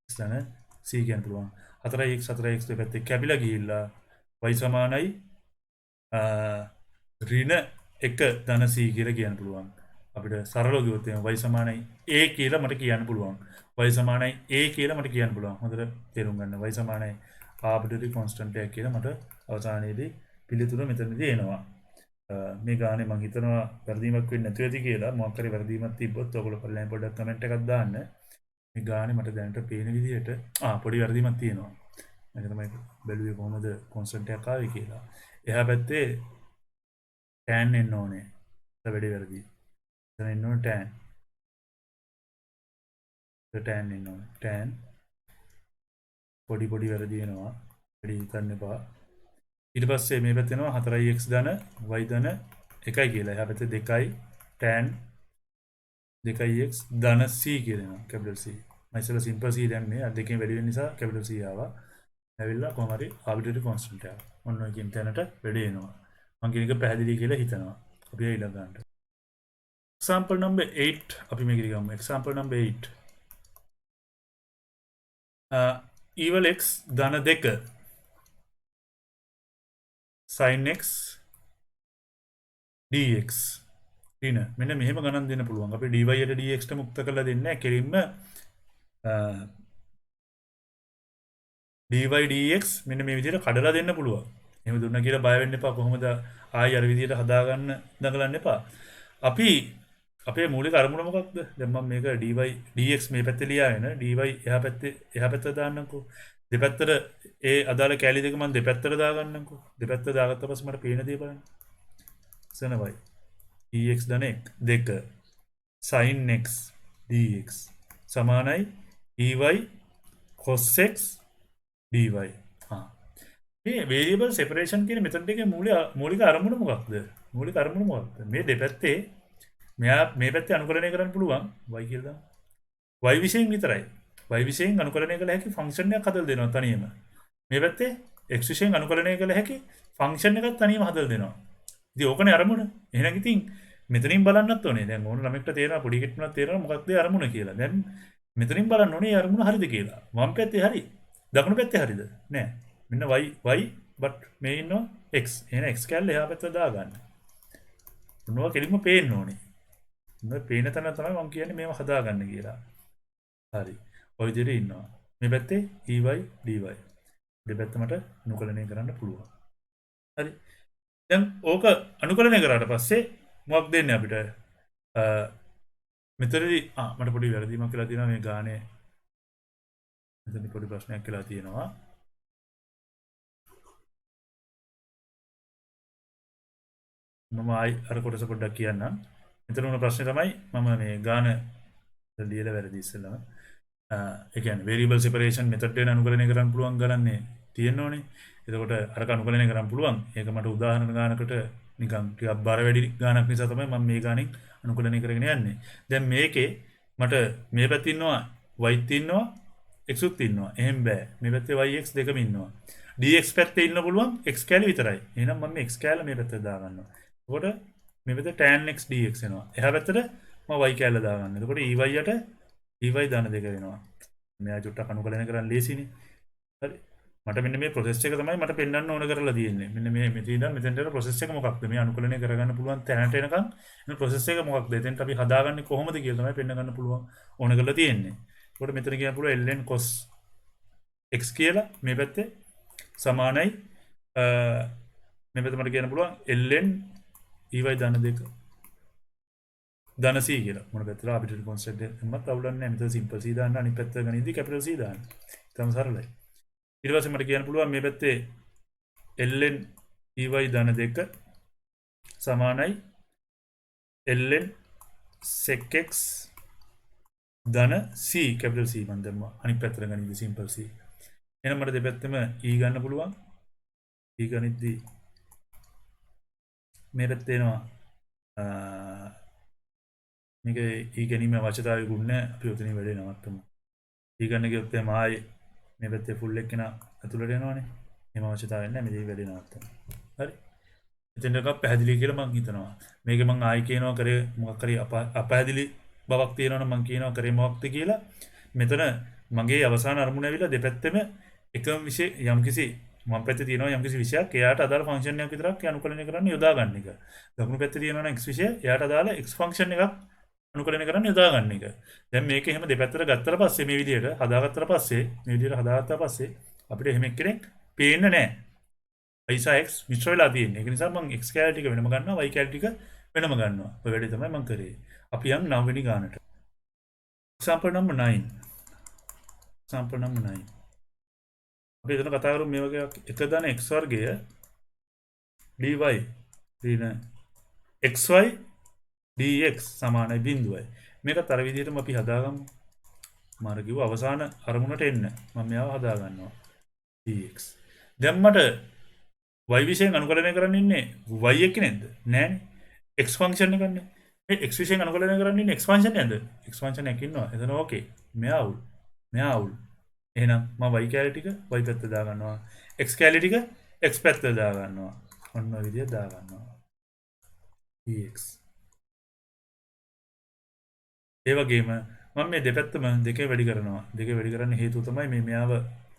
x ධන c කියන්න පුළුවන් 4x 4x දෙපැත්තේ කැපිලා ගිහිල්ලා y සමානයි ඍණ 1 ධන c කියලා කියන්න පුළුවන්. අපිට සරලව කිව්වොත් y සමානයි a කියලා මට කියන්න පුළුවන්. y සමානයි a කියලා මට කියන්න පුළුවන්. හොඳට තේරුම් ගන්න. y සමානයි ආබිටරි කොන්ස්ටන්ට් එකක් කියලා මට අවසානයේදී පිළිතුර මෙතනදී එනවා. මේ ගානේ මම හිතනවා වැරදීමක් වෙන්නේ නැතුව ඇති කියලා. මොකක් හරි වැරදීමක් තිබ්බොත් ඔයගොල්ලෝ පල්ලෙන් පොඩ්ඩක් කමෙන්ට් එකක් දාන්න. මේ ගානේ මට දැනට පේන විදිහට පොඩි වැරදීමක් තියෙනවා. මේක තමයි බැලුවේ කොහොමද කොන්ස්ටන්ට් එකක් ආවේ කියලා. එහා පැත්තේ tan එන්න ඕනේ. ඒක වැඩි වැරදි. එතන එන්න ඕනේ tan. tan එන්න ඕනේ. tan පොඩි වැරදි වෙනවා. වැඩි හිතන්න එපා. ඊට පස්සේ මේ පැත්තේ එනවා 4x ධන y ධන 1යි කියලා. එහා පැත්තේ 2යි tan 2x ධන c කියලා එනවා. Capital c. මම ඉස්සෙල්ලා සිම්පල් c දැම්මේ. අර දෙකෙන් වැඩි වෙන නිසා කැපිටල් c ආවා. ඇවිල්ලා කොහොම හරි ආබිටරි කොන්ස්ටන්ට් එක. ඔන්න ඔය කියන තැනට වැඩි එනවා. මම කියන එක පැහැදිලි කියලා හිතනවා. අපි ඊළඟ ගන්නට. Example number 8 අපි මේක ගමු. Example number 8. ඊවල් x ධන 2 sin x dx න මෙන්න මෙහෙම ගණන් දෙන්න පුළුවන්. අපි dy යට dx ට මුක්ත කරලා දෙන්නේ නැහැ. කෙලින්ම dy dx මෙන්න මේ විදිහට කඩලා දෙන්න පුළුවන්. එහෙම දුන්නා කියලා බය වෙන්න එපා. කොහොමද ආයි අර විදිහට හදාගන්න දඟලන්න එපා. අපි අපේ මූලික අරමුණ මොකක්ද? දැන් මම මේක dy dx මේ පැත්තේ ලියාගෙන dy එහා පැත්තට දාන්නම්කෝ. දෙපැත්තට ඒ අදාළ කැලි දෙක මම දෙපැත්තට දාගන්නම්කෝ. දෙපැත්ත දාගත්ත පස්සේ මට පේන දේ බලන්න. සනවයි dx ධන 2 sin x dx සමානයි ey cos x dy. මේ වේරියබල් සෙපරේෂන් කියන මෙතන එකේ මූලික අරමුණ මොකක්ද? මූලික අරමුණ මොකක්ද? මේ දෙපැත්තේ මෙයා මේ පැත්තේ අනුකරණය කරන්න පුළුවන් y කියලා දාන්න. y විශේෂයෙන් විතරයි. y විශේෂයෙන් අනුකරණය කළ හැකි ෆන්ක්ෂන් එකක් හදලා දෙනවා තනියම. මේ පැත්තේ x විශේෂයෙන් අනුකරණය කළ හැකි ෆන්ක්ෂන් එකක් තනියම හදලා දෙනවා. ඉතින් ඕකනේ අරමුණ. එහෙනම් ඉතින් මෙතනින් බලන්නත් ඕනේ. දැන් ඕන ළමෙක්ට තේරෙනවා පොඩි කෙනෙකුට තේරෙනවා මොකක්ද අරමුණ කියලා. දැන් මෙතනින් බලන්න ඕනේ අරමුණ හරිද කියලා. වම් පැත්තේ හරි. දකුණු පැත්තේ හරිද? නෑ. මෙන්න y but මේ ඉන්නවා x. එහෙනම් x කැල්ල එහා පැත්තට දාගන්න. මොනවා කෙලින්ම පේන්න ඕනේ. මේ පේන තැන තමයි මම කියන්නේ මේව හදාගන්න කියලා. හරි. ඔය විදිහට ඉන්නවා. මේ පැත්තේ ey dy. දෙපැත්ත මට අනුකලනය කරන්න පුළුවන්. හරි. දැන් ඕක අනුකලනය කරාට පස්සේ මොකක් දෙන්නේ අපිට? මෙතනදී මට පොඩි වැරදීමක් කියලා තියෙනවා මේ ගානේ. මෙතනදී පොඩි ප්‍රශ්නයක් කියලා තියෙනවා. මම ආයි අර කොටස පොඩ්ඩක් කියන්නම්. මෙතන උන ප්‍රශ්නේ තමයි මම මේ ගාන ලියලා වැරදි ඉස්සෙල්ලම. ඒ කියන්නේ variable separation method එක අනුකලනය කරන්න පුළුවන් ගණන්නේ තියෙන්න ඕනේ. එතකොට අරක අනුකලනය කරන්න පුළුවන්. ඒක මට උදාහරණ ගානකට නිකන් ටිකක් බර වැඩි ගානක් නිසා තමයි මම මේ ගානෙන් අනුකලනය කරගෙන යන්නේ. දැන් මේකේ මට මේ පැත්තේ ඉන්නවා y ඉන්නවා x උත් ඉන්නවා. එහෙම බෑ. මේ පැත්තේ y x දෙකම ඉන්නවා. dx පැත්තේ ඉන්න පුළුවන් x කැල විතරයි. එහෙනම් මම මේ x කැල මේ පැත්තට දාගන්නවා. එතකොට මේ පැත්තේ tan x dx එනවා. එහා පැත්තට මම y කැල දාගන්නවා. එතකොට ey යට ey ධන 2 වෙනවා. මෙයා චුට්ටක් අනුකලනය කරන්න ලේසිනේ. හරි. මට මෙන්න මේ process එක තමයි මට පෙන්වන්න ඕන කරලා තියෙන්නේ. මෙන්න මේ මෙතන ඉඳන් මෙතෙන්ට process එක මොකක්ද? මේ අනුකලනය කරගන්න පුළුවන් තැනට එනකන් මේ process එක මොකක්ද? එතෙන්ට අපි හදාගන්නේ කොහොමද කියලා තමයි පෙන්ව ගන්න පුළුවන් ඕන කරලා තියෙන්නේ. ඒකට මෙතන කියන්න පුළුවන් ln cos x කියලා මේ පැත්තේ සමානයි මේ පැත්ත මට කියන්න පුළුවන් ln ey ධන 2 ධන c කියලා. මොන පැත්තට ආබිටරි කොන්ස්ටන්ට් එකක්වත් අවුලක් නැහැ. මෙතන සිම්පල් c දාන්න අනිත් පැත්ත ගනිද්දි කැපිටල් c දාන්න. ඊටම සරලයි. ඊට පස්සේ මට කියන්න පුළුවන් මේ පැත්තේ ln ey ධන 2 සමානයි ln sec x ධන c කැපිටල් c මන් දැම්මා. අනිත් පැත්තට ගනිද්දි සිම්පල් c. එහෙනම් මට දෙපැත්තෙම e ගන්න පුළුවන්. e ගනිද්දි මේ පැත්තේ එනවා මේක e ගැනීම අවශ්‍යතාවය ගුණ අපි උතනින් වැඩේ නවත්තමු. e ගන්න ගියොත් එහම ආයේ මේ පැත්තේ ෆුල් එක්කෙනා ඇතුළට එනවනේ. එහෙම අවශ්‍යතාවයක් නැහැ. මේ වැඩේ නවත්තමු. හරි. එතෙන් එකක් පැහැදිලි කියලා මම හිතනවා. මේක මම ආයි කියනවා කරේ මොකක් හරි අපැහැදිලි බවක් තියෙනවා නම් මම කියනවා කරේ මොකක්ද කියලා. මෙතන මගේ අවසාන අරමුණ ඇවිල්ලා දෙපැත්තෙම එකම විෂය යම්කිසි මම පැත්තේ තියෙනවා යම්කිසි විෂයක් එයාට අදාළ ෆන්ක්ෂන් එකක් විතරක් අනුකලනය කරන්න යොදා ගන්න එක. දකුණු පැත්තේ තියෙනවා නම් x විෂය එයාට අදාළ x ෆන්ක්ෂන් එකක් අනුකලනය කරන්න යොදා ගන්න එක. දැන් මේක එහෙම දෙපැත්තට ගත්තට පස්සේ මේ විදිහට හදාගත්තට පස්සේ මේ විදිහට හදාගත්තා පස්සේ අපිට එහෙම එක්කෙනෙක් පේන්නේ නැහැ. y සහ x මිශ්‍ර වෙලා තියෙන්නේ. ඒක නිසා මම x කැල ටික වෙනම ගන්නවා y කැල ටික වෙනම ගන්නවා. ඔය වැඩේ තමයි මම කරේ. අපි යම් 9 වෙනි ගානට. example number 9. example number 9. අපි එතන කතා කරමු මේ වගේ එක ධන x වර්ගය dy ඍණ xy dx සමානයි බිඳුවයි. මේකත් අර විදිහටම අපි හදාගමු. මාර කිව්ව අවසාන අරමුණට එන්න මම මෙයාව හදා ගන්නවා dx. දැන් මට y විශේෂයෙන් අනුකලනය කරන්න ඉන්නේ y එක නේද? නෑනේ. x ෆන්ක්ෂන් එකන්නේ. මේ x විශේෂයෙන් අනුකලනය කරන්න ඉන්නේ x ෆන්ක්ෂන් එකද? x ෆන්ක්ෂන් එකක් ඉන්නවා. එතන ඕකේ. මෙයා අවුල්. එහෙනම් මම y කැලි ටික y පැත්තට දා ගන්නවා. x කැලි ටික x පැත්තට දා ගන්නවා. ඔන්න ඔය විදිහට දා ගන්නවා. dx. ඒ වගේම මම මේ දෙපැත්තම දෙකේ වැඩි කරනවා. දෙකේ වැඩි කරන්න හේතුව තමයි මේ මෙයාව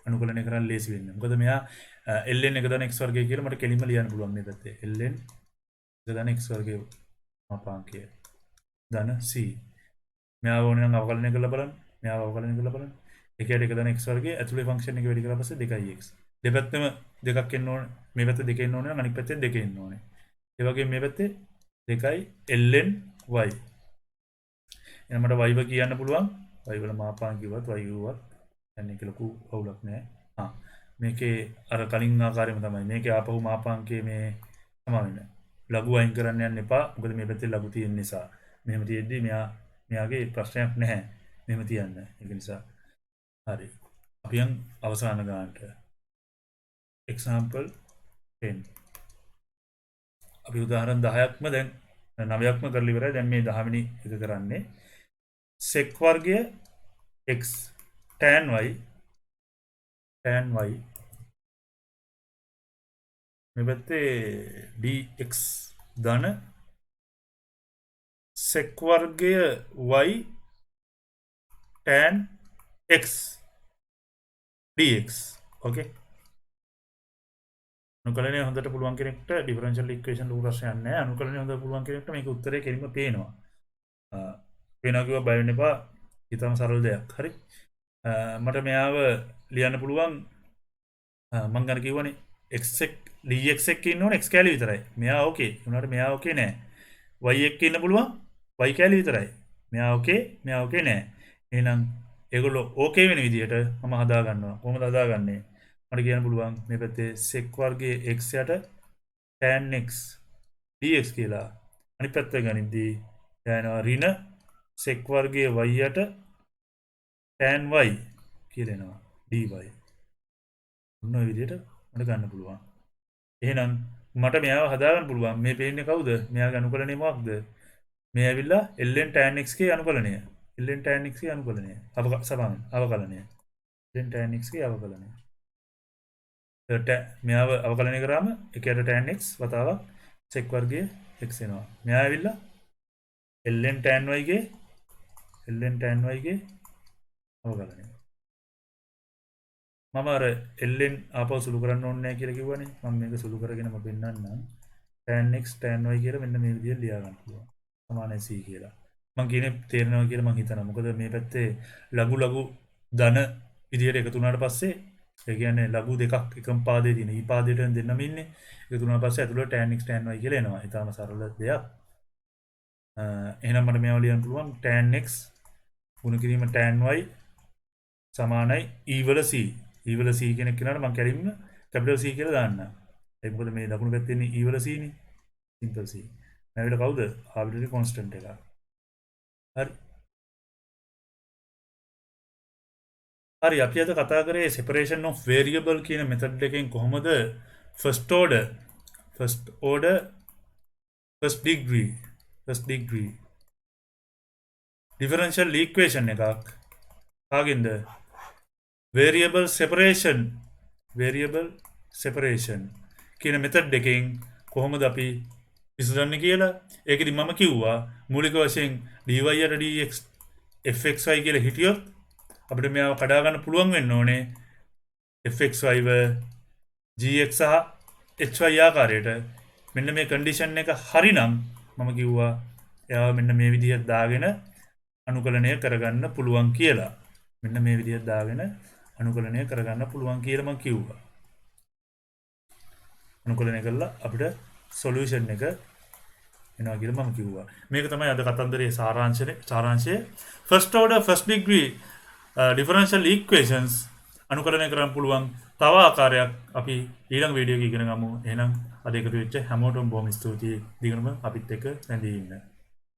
අනුකලනය කරන්න ලේසි වෙන්නේ. මොකද මෙයා ln එක දන x වර්ගය කියලා මට කෙලින්ම ලියන්න පුළුවන් මේ පැත්තේ. ln එක දන x වර්ගය මාපාංකය ධන c. මෙයාව ඕනේ නම් අවකලනය කරලා බලන්න. මෙයාව අවකලනය කරලා බලන්න. එකයට එක දන x වර්ගය ඇතුලේ ෆන්ක්ෂන් එක වැඩි කරලා පස්සේ 2x. දෙපැත්තම දෙකක් එන්න ඕනේ. මේ පැත්තේ දෙක එන්න ඕනේ නම් අනිත් පැත්තේ දෙක එන්න ඕනේ. ඒ වගේම මේ පැත්තේ 2යි ln y. එහෙනම් මට y කියන්න පුළුවන්. y වල මාපාංක කිව්වත් y කිව්වත් යන්නේ කියලා ලොකු අවුලක් නැහැ. මේකේ අර කලින් ආකාරයම තමයි. මේකේ ආපහු මාපාංකයේ මේ තමයි වෙන්නේ. ලඝු අයින් කරන්න යන්න එපා. මොකද මේ පැත්තේ ලඝු තියෙන නිසා. මෙහෙම තියෙද්දි මෙයාගේ ප්‍රශ්නයක් නැහැ. මෙහෙම තියන්න. ඒක නිසා හරි. අපි යන් අවසාන ගානට. example 10. අපි උදාහරණ 10ක්ම දැන් 9ක්ම කරලා ඉවරයි. දැන් මේ 10 වෙනි එක කරන්නේ sec වර්ගය x tan y මේ පැත්තේ dx ධන sec වර්ගය y tan x dx. ඕකේ. අනුකලනය හොඳට පුළුවන් කෙනෙක්ට ඩිෆරන්ෂියල් ඉක්වේෂන් ලොකු ප්‍රශ්නයක් නැහැ. අනුකලනය හොඳට පුළුවන් කෙනෙක්ට මේක උත්තරේ කෙලින්ම පේනවා. පේනවා කිව්වා බය වෙන්න එපා. ඊටම සරල දෙයක්. හරි. මට මෙයාව ලියන්න පුළුවන් මම ගන්න කිව්වනේ x එක dx එක ඉන්න ඕනේ x කැලි විතරයි. මෙයා ඕකේ. උනාට මෙයා ඕකේ නෑ. y එක ඉන්න පුළුවන් y කැලි විතරයි. මෙයා ඕකේ නෑ. එහෙනම් ඒගොල්ලෝ ඕකේ වෙන විදිහට මම හදා ගන්නවා. කොහොමද හදාගන්නේ? මට කියන්න පුළුවන් මේ පැත්තේ sec වර්ගයේ x යට tan x dx කියලා. අනිත් පැත්ත ගනිද්දී යනවා ඍණ sec වර්ගයේ y යට tan y කියලා එනවා dy. ඔන්න ඔය විදිහට මට ගන්න පුළුවන්. එහෙනම් මට මෙයාව හදාගන්න පුළුවන්. මේ පේන්නේ කවුද? මෙයාගේ අනුකලනය මොකක්ද? මේ ඇවිල්ලා ln tan x ගේ අනුකලනය. ln tan x ගේ අනුකලනය. අවකලනය. ln tan x ගේ අවකලනය. මෙයාව අවකලනය කරාම එකයට tan x වතාවක් sec වර්ගයේ x එනවා. මෙයා ඇවිල්ලා ln tan y ගේ අවකලනය. මම අර ln ආපහු සුළු කරන්න ඕනේ නැහැ කියලා කිව්වනේ. මම මේක සුළු කරගෙනම පෙන්නන්නම්. tan x tan y කියලා මෙන්න මේ විදිහට ලියා ගන්න පුළුවන්. සමානයි c කියලා. මම කියන්නේ තේරෙනවා කියලා මම හිතනවා. මොකද මේ පැත්තේ ලඝු ධන විදිහට එකතු වුණාට පස්සේ ඒ කියන්නේ ලඝු දෙකක් එකම පාදයේ තියෙන. ඊ පාදයට දෙන්නම ඉන්නේ. එකතු වුණාට පස්සේ ඇතුළට tan x tan y කියලා එනවා. ඊටම සරල දෙයක්. එහෙනම් මට මේවා ලියන්න පුළුවන් tan x ගුණ කිරීම tan y සමානයි e වල c. e වල c කෙනෙක් කියනවාට මම කැරින්ම capital C කියලා දාන්න. ඒක මොකද මේ දකුණු පැත්තේ ඉන්නේ e වල c නේ. simple c. මේකට කවුද? arbitrary constant එක. හරි. හරි අපි අද කතා කරේ separation of variable කියන method එකෙන් කොහොමද first degree differential equation එකක් කාගෙන්ද variable separation කියන method එකෙන් කොහොමද අපි විසඳන්නේ කියලා. ඒකෙදි මම කිව්වා මූලික වශයෙන් dy යට dx fxy කියලා හිටියොත් අපිට මේව කඩා ගන්න පුළුවන් වෙන්න ඕනේ fxy ව gx සහ hy ආකාරයට. මෙන්න මේ කන්ඩිෂන් එක හරිනම් මම කිව්වා එයාව මෙන්න මේ විදිහට දාගෙන අනුකලනය කරගන්න පුළුවන් කියලා. මෙන්න මේ විදිහට දාගෙන අනුකලනය කරගන්න පුළුවන් කියලා මම කිව්වා. අනුකලනය කළා අපිට සොලියුෂන් එක එනවා කියලා මම කිව්වා. මේක තමයි අද කතන්දරයේ සාරාංශය. first order first degree differential equations අනුකලනය කරන්න පුළුවන් තව ආකාරයක් අපි ඊළඟ වීඩියෝ එකේ ඉගෙන ගමු. එහෙනම් අද එකතු වෙච්ච හැමෝටම බොහොම ස්තුතියි. දිගටම අපිත් එක්ක රැඳී ඉන්න.